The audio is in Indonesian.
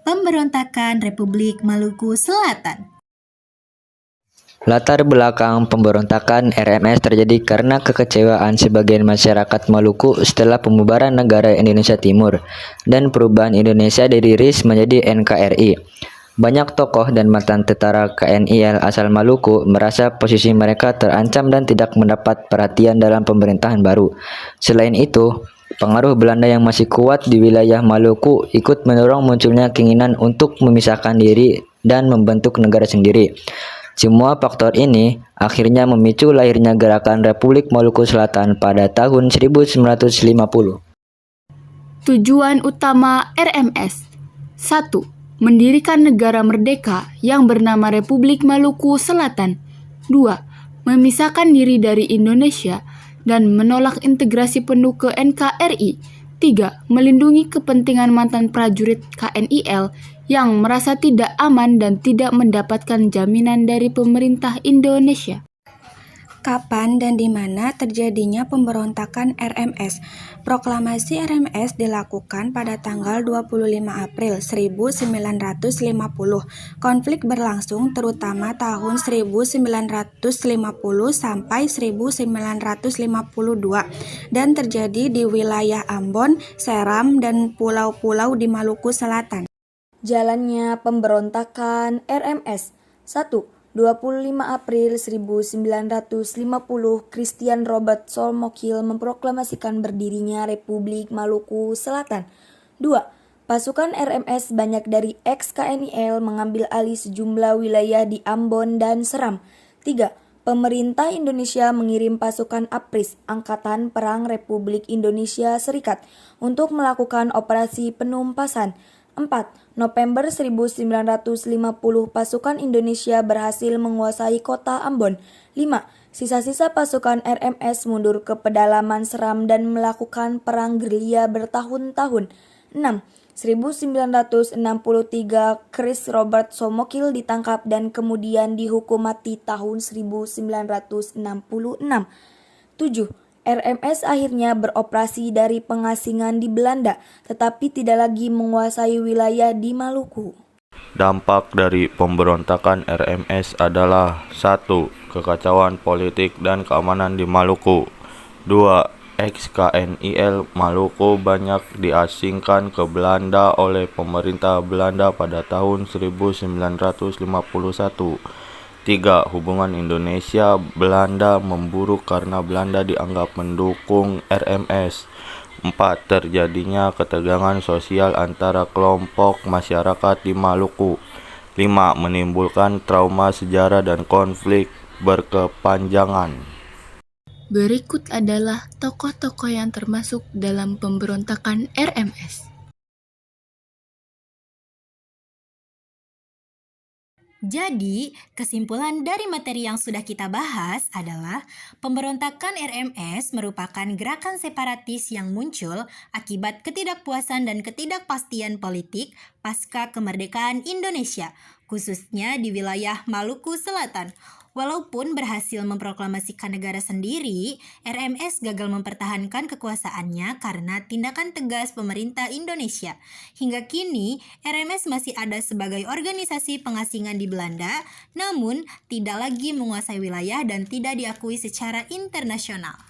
Pemberontakan Republik Maluku Selatan. Latar belakang pemberontakan RMS terjadi karena kekecewaan sebagian masyarakat Maluku setelah pembubaran negara Indonesia Timur dan perubahan Indonesia dari RIS menjadi NKRI. Banyak tokoh dan mantan tentara KNIL asal Maluku merasa posisi mereka terancam dan tidak mendapat perhatian dalam pemerintahan baru. Selain itu, pengaruh Belanda yang masih kuat di wilayah Maluku ikut mendorong munculnya keinginan untuk memisahkan diri dan membentuk negara sendiri. Semua faktor ini akhirnya memicu lahirnya Gerakan Republik Maluku Selatan pada tahun 1950. Tujuan utama RMS: 1. Mendirikan negara merdeka yang bernama Republik Maluku Selatan. 2. Memisahkan diri dari Indonesia dan menolak integrasi penuh ke NKRI. 3. Melindungi kepentingan mantan prajurit KNIL yang merasa tidak aman dan tidak mendapatkan jaminan dari pemerintah Indonesia. Kapan dan di mana terjadinya pemberontakan RMS? Proklamasi RMS dilakukan pada tanggal 25 April 1950. Konflik berlangsung terutama tahun 1950 sampai 1952 dan terjadi di wilayah Ambon, Seram, dan pulau-pulau di Maluku Selatan. Jalannya pemberontakan RMS. 1. 25 April 1950, Christian Robert Solmokil memproklamasikan berdirinya Republik Maluku Selatan. 2. Pasukan RMS banyak dari ex-KNIL mengambil alih sejumlah wilayah di Ambon dan Seram. 3. Pemerintah Indonesia mengirim pasukan APRIS, Angkatan Perang Republik Indonesia Serikat, untuk melakukan operasi penumpasan. 4. November 1950, pasukan Indonesia berhasil menguasai kota Ambon. 5. Sisa-sisa pasukan RMS mundur ke pedalaman Seram dan melakukan perang gerilya bertahun-tahun. 6. 1963, Chris Robert Somokil ditangkap dan kemudian dihukum mati tahun 1966. 7. RMS akhirnya beroperasi dari pengasingan di Belanda, tetapi tidak lagi menguasai wilayah di Maluku. Dampak dari pemberontakan RMS adalah 1. Kekacauan politik dan keamanan di Maluku. 2. Ex-KNIL Maluku banyak diasingkan ke Belanda oleh pemerintah Belanda pada tahun 1951. 3. Hubungan Indonesia-Belanda memburuk karena Belanda dianggap mendukung RMS. 4. Terjadinya ketegangan sosial antara kelompok masyarakat di Maluku. 5. Menimbulkan trauma sejarah dan konflik berkepanjangan. Berikut adalah tokoh-tokoh yang termasuk dalam pemberontakan RMS. Jadi, kesimpulan dari materi yang sudah kita bahas adalah pemberontakan RMS merupakan gerakan separatis yang muncul akibat ketidakpuasan dan ketidakpastian politik pasca kemerdekaan Indonesia, khususnya di wilayah Maluku Selatan. Walaupun berhasil memproklamasikan negara sendiri, RMS gagal mempertahankan kekuasaannya karena tindakan tegas pemerintah Indonesia. Hingga kini, RMS masih ada sebagai organisasi pengasingan di Belanda, namun tidak lagi menguasai wilayah dan tidak diakui secara internasional.